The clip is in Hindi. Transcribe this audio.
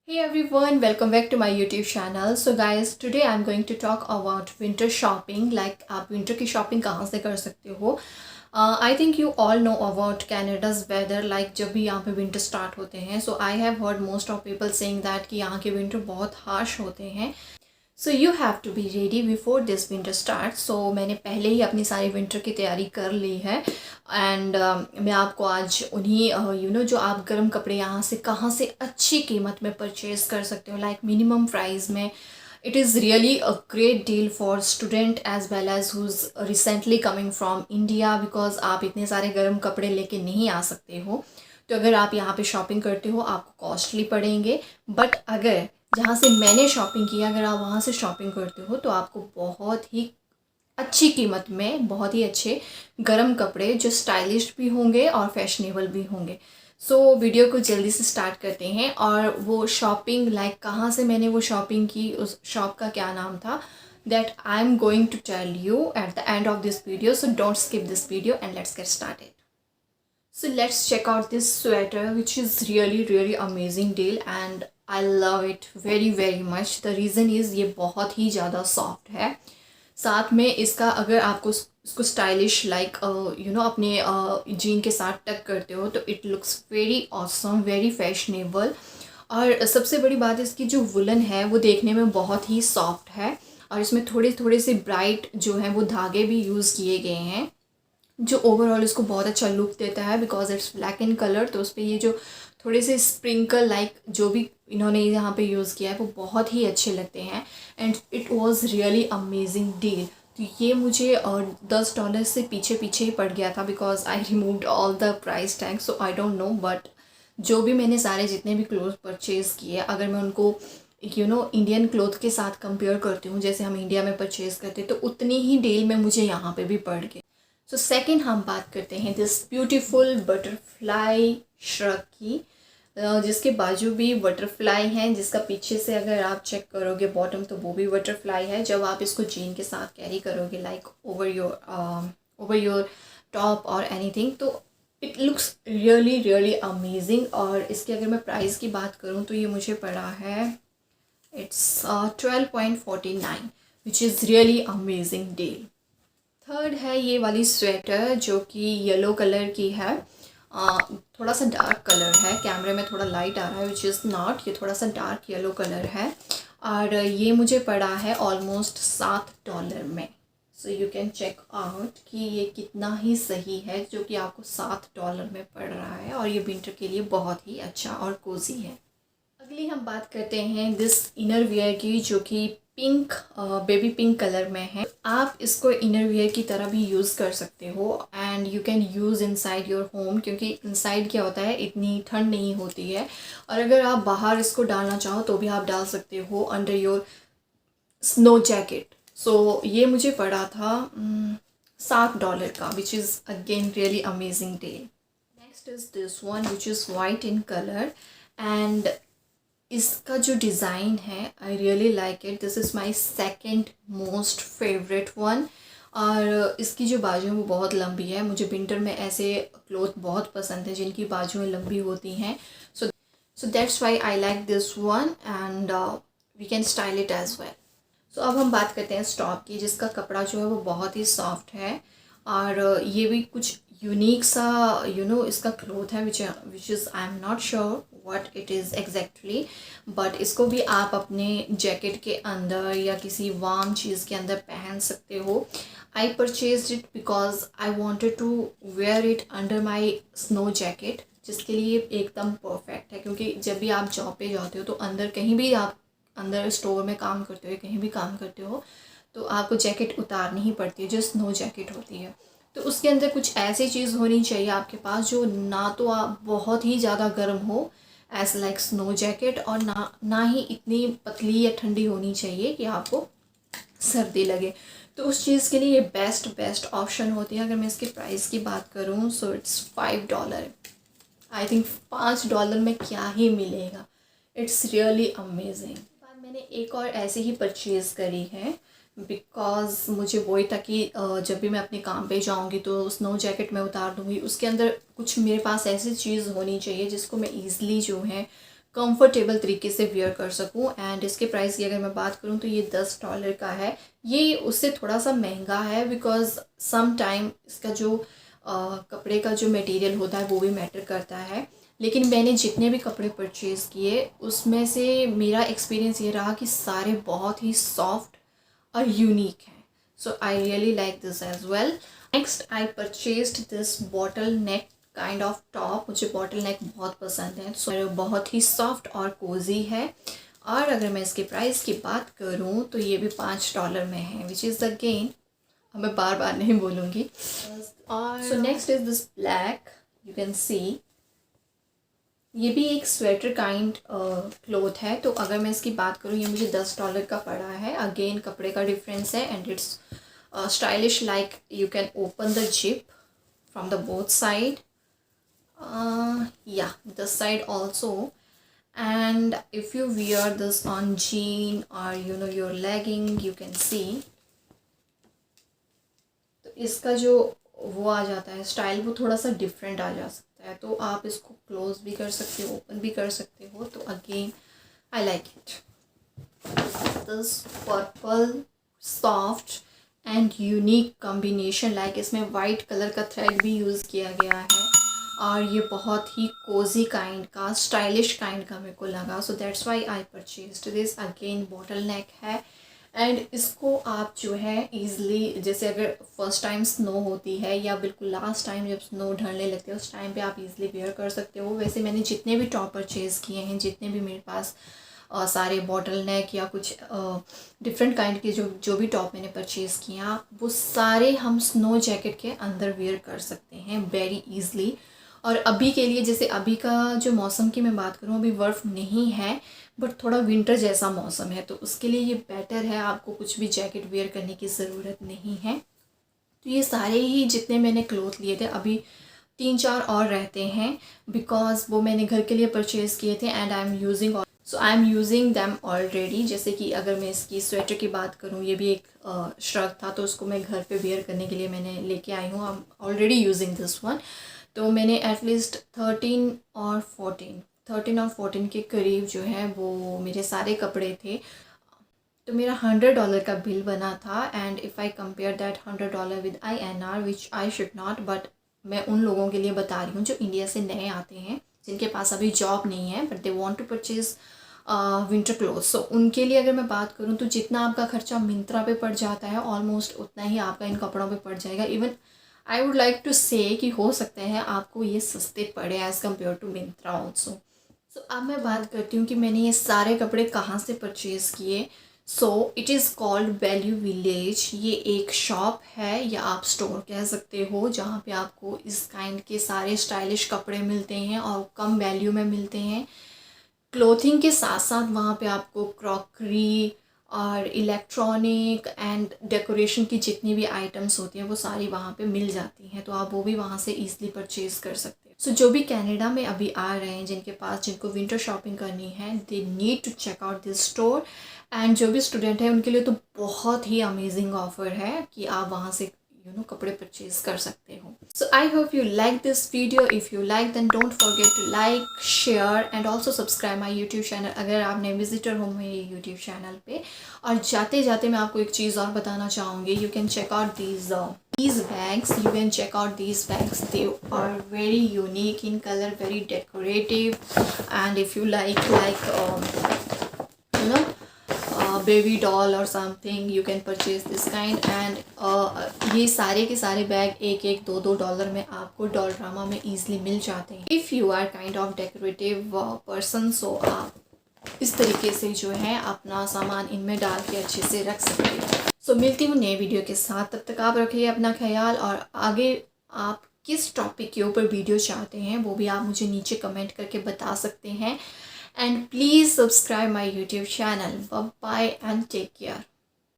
Hey everyone, welcome back to my YouTube channel. So guys, today I'm going to talk about winter shopping. Like आप winter की shopping कहाँ से कर सकते हो? I think you all know about Canada's weather. Like जब भी यहाँ पे winter start होते हैं, so I have heard most of people saying that कि यहाँ के winter बहुत harsh होते हैं. So you have to be ready before this winter start. So मैंने पहले ही अपनी सारी विंटर की तैयारी कर ली है. एंड मैं आपको आज उन्हीं जो आप गर्म कपड़े यहाँ से कहाँ से अच्छी कीमत में परचेज़ कर सकते हो, लाइक मिनिमम प्राइस में. It is really a great deal for student as well as who's recently coming from India, because आप इतने सारे गर्म कपड़े लेके नहीं आ सकते हो. तो अगर आप यहाँ पे शॉपिंग करते हो आपको कॉस्टली पड़ेंगे. बट अगर जहाँ से मैंने शॉपिंग किया, अगर आप वहाँ से शॉपिंग करते हो तो आपको बहुत ही अच्छी कीमत में बहुत ही अच्छे गर्म कपड़े जो स्टाइलिश भी होंगे और फैशनेबल भी होंगे. सो वीडियो को जल्दी से स्टार्ट करते हैं. और वो शॉपिंग लाइक कहाँ से मैंने वो शॉपिंग की, उस शॉप का क्या नाम था, that I am going to tell you at the end of this video. So don't skip this video and let's get started. So let's check out this sweater, which is really amazing deal and I love it very much. The reason is ये बहुत ही ज़्यादा सॉफ्ट है. साथ में इसका अगर आपको इसको स्टाइलिश लाइक अपने जीन के साथ टक करते हो तो it looks very awesome, very fashionable. और सबसे बड़ी बात इसकी जो वुलन है वो देखने में बहुत ही सॉफ्ट है. और इसमें थोड़े से ब्राइट जो हैं वो धागे भी यूज़ किए गए हैं जो ओवरऑल इसको बहुत अच्छा लुक देता है. Because it's black in colour, तो उस पर ये जो थोड़े से स्प्रिंकल लाइक जो भी इन्होंने यहाँ पे यूज़ किया है वो बहुत ही अच्छे लगते हैं. And it was really amazing deal. तो ये मुझे $10 से पीछे ही पड़ गया था because I removed all the price tag. So I don't know, but जो भी मैंने सारे जितने भी क्लोथ परचेज़ किए, अगर मैं उनको इंडियन क्लोथ के साथ कंपेयर करती हूँ जैसे हम इंडिया में परचेज़ करते तो उतनी ही डील में मुझे यहाँ पे भी पड़ गए. सो सेकेंड हम बात करते हैं दिस ब्यूटीफुल बटरफ्लाई श्रग की, जिसके बाजू भी बटरफ्लाई हैं, जिसका पीछे से अगर आप चेक करोगे बॉटम तो वो भी बटरफ्लाई है. जब आप इसको जीन के साथ कैरी करोगे लाइक ओवर योर टॉप और एनीथिंग, तो इट लुक्स रियली अमेजिंग. और इसकी अगर मैं प्राइस की बात करूँ तो ये मुझे पड़ा है it's 12.49 which is really amazing deal. Third है ये वाली स्वेटर जो कि येलो कलर की है. थोड़ा सा डार्क कलर है, कैमरे में थोड़ा लाइट आ रहा है विच इज़ नॉट, ये थोड़ा सा डार्क येलो कलर है. और ये मुझे पड़ा है ऑलमोस्ट $7 में. So you can check out कि ये कितना ही सही है जो कि आपको $7 में पड़ रहा है. और ये विंटर के लिए बहुत ही अच्छा और कोजी है. अगली हम बात करते हैं दिस इनर वियर की, जो कि पिंक बेबी पिंक कलर में है. आप इसको इनर वियर की तरह भी यूज़ कर सकते हो and you can use inside your home, क्योंकि इनसाइड क्या होता है इतनी ठंड नहीं होती है. और अगर आप बाहर इसको डालना चाहो तो भी आप डाल सकते हो अंडर योर स्नो जैकेट. सो ये मुझे पड़ा था $7 का, which is again really amazing deal. Next is this one which is white in colour and इसका जो डिज़ाइन है आई really like it. This is my second most favourite one. और इसकी जो बाजू है वो बहुत लंबी है. मुझे विंटर में ऐसे क्लोथ बहुत पसंद है जिनकी बाजुएं लंबी होती हैं. So that's why I like this one and we can style it as well. So अब हम बात करते हैं स्टॉप की, जिसका कपड़ा जो है वो बहुत ही सॉफ्ट है. और ये भी कुछ यूनिक सा इसका क्लोथ है which is I am not sure what it is exactly. But इसको भी आप अपने जैकेट के अंदर या किसी वार्म चीज़ के अंदर पहन सकते हो. I purchase it because I wanted to wear it under my snow jacket, जिसके लिए एकदम परफेक्ट है. क्योंकि जब भी आप जॉब पे जाते हो तो अंदर कहीं भी आप अंदर स्टोर में काम करते हो, कहीं भी काम करते हो, तो आपको जैकेट उतारनी ही पड़ती है जो स्नो जैकेट होती है. तो उसके अंदर कुछ ऐसी चीज़ होनी चाहिए आपके पास जो ना तो आप बहुत ही ज़्यादा गर्म हो एज लाइक स्नो जैकेट, और ना ही इतनी पतली या ठंडी होनी चाहिए कि आपको सर्दी लगे. तो उस चीज़ के लिए ये बेस्ट ऑप्शन होती है. अगर मैं इसके प्राइस की बात करूँ सो इट्स $5. आई थिंक $5 में क्या ही मिलेगा. It's really amazing. मैंने एक और ऐसे ही परचेज़ करी है बिकॉज मुझे वही था कि जब भी मैं अपने काम पे जाऊंगी तो स्नो जैकेट मैं उतार दूंगी. उसके अंदर कुछ मेरे पास ऐसी चीज़ होनी चाहिए जिसको मैं ईज़िली जो है कंफर्टेबल तरीके से वेयर कर सकूं। एंड इसके प्राइस की अगर मैं बात करूं तो ये $10 का है। ये उससे थोड़ा सा महंगा है बिकॉज़ सम टाइम इसका जो कपड़े का जो मटेरियल होता है वो भी मैटर करता है। लेकिन मैंने जितने भी कपड़े परचेज़ किए उसमें से मेरा एक्सपीरियंस ये रहा कि सारे बहुत ही सॉफ्ट और यूनिक हैं। So I really like this as well. Next I purchased this bottle neck kind of top. मुझे बॉटल नेक बहुत पसंद है। सो बहुत ही सॉफ्ट और कोजी है। और अगर मैं इसके प्राइस की बात करूं तो ये भी $5 में है, विच इज़ अगेन मैं बार बार नहीं बोलूँगी। So next is this black, you can see ये भी एक स्वेटर काइंड क्लोथ है। तो अगर मैं इसकी बात करूँ ये मुझे $10 का पड़ा है। अगेन कपड़े का डिफरेंस है and it's stylish, like you can open the zip from the both side, yeah, this side also. And if you wear this on jean or your legging, you can see तो इसका जो वो आ जाता है स्टाइल, वो थोड़ा सा डिफरेंट आ जा सकता है। तो आप इसको क्लोज भी कर सकते हो, ओपन भी कर सकते हो। तो again I like it. This purple soft and unique combination, like इसमें वाइट कलर का थ्रेड भी यूज़ किया गया है और ये बहुत ही कोजी काइंड का, स्टाइलिश काइंड का मेरे को लगा। सो that's why I purchased this. Again bottle नेक है एंड इसको आप जो है ईज़िली, जैसे अगर फर्स्ट टाइम स्नो होती है या बिल्कुल लास्ट टाइम जब स्नो ढलने लगते हैं उस टाइम पे आप इजीली वेयर कर सकते हो। वैसे मैंने जितने भी टॉप परचेज़ किए हैं, जितने भी मेरे पास सारे बॉटल नेक या कुछ डिफरेंट काइंड के जो भी टॉप मैंने परचेज़ किया, वो सारे हम स्नो जैकेट के अंदर वेयर कर सकते हैं वेरी ईज़िली। और अभी के लिए, जैसे अभी का जो मौसम की मैं बात करूँ, अभी बर्फ़ नहीं है बट थोड़ा विंटर जैसा मौसम है, तो उसके लिए ये बेटर है। आपको कुछ भी जैकेट वेयर करने की ज़रूरत नहीं है। तो ये सारे ही जितने मैंने क्लोथ लिए थे, अभी 3-4 और रहते हैं बिकॉज़ वो मैंने घर के लिए परचेज़ किए थे and I am using them already. जैसे कि अगर मैं इसकी स्वेटर की बात करूँ, ये भी एक श्रग था तो उसको मैं घर पे वेयर करने के लिए मैंने लेके आई हूँ। I am already using this one. तो मैंने एटलीस्ट 13 और 14 के करीब जो है वो मेरे सारे कपड़े थे। तो मेरा $100 का बिल बना था। And if I compare that $100 with INR, which I should not, but मैं उन लोगों के लिए बता रही हूँ जो इंडिया से नए आते हैं, जिनके पास अभी जॉब नहीं है but they want to purchase winter cloth. So उनके लिए अगर मैं बात करूँ तो जितना आपका खर्चा मिंत्रा पे पड़ जाता है ऑलमोस्ट उतना ही आपका इन कपड़ों पे पड़ जाएगा। Even I would like to say कि हो सकता है आपको ये सस्ते पड़े as compare to Myntra also. So अब मैं बात करती हूँ कि मैंने ये सारे कपड़े कहाँ से परचेज़ किए। So it is called value village. ये एक शॉप है या आप स्टोर कह सकते हो, जहाँ पे आपको इस काइंड के सारे स्टाइलिश कपड़े मिलते हैं और कम वैल्यू में मिलते हैं। क्लोथिंग के साथ साथ वहाँ पे आपको क्रॉकरी और इलेक्ट्रॉनिक एंड डेकोरेशन की जितनी भी आइटम्स होती हैं वो सारी वहाँ पे मिल जाती हैं। तो आप वो भी वहाँ से ईज़िली परचेज़ कर सकते हैं। सो जो भी कनाडा में अभी आ रहे हैं, जिनको विंटर शॉपिंग करनी है, they need to check out this store. And जो भी स्टूडेंट है उनके लिए तो बहुत ही अमेजिंग ऑफर है कि आप वहाँ से कपड़े परचेज कर सकते हो। So I hope you like this video. If you like then don't forget to like, share and also subscribe my YouTube channel अगर आप नए विजिटर हो मेरे यूट्यूब चैनल पे। और जाते जाते मैं आपको एक चीज़ और बताना चाहूँगी, you can check out these bags. You can check out these bags. They are very unique in color, very decorative, and if you like baby doll or something, you can purchase this kind. And ये सारे के सारे बैग $1-2 में आपको डॉलरामा में easily मिल जाते हैं। If you are kind of decorative person, so आप इस तरीके से जो है अपना सामान इनमें डाल के अच्छे से रख सकते हैं। सो मिलती हूँ नए वीडियो के साथ, तब तक आप रखिए अपना ख्याल। और आगे आप किस टॉपिक के ऊपर वीडियो चाहते हैं वो भी आप मुझे नीचे कमेंट करके बता सकते हैं। And please subscribe my YouTube channel. Bye and take care.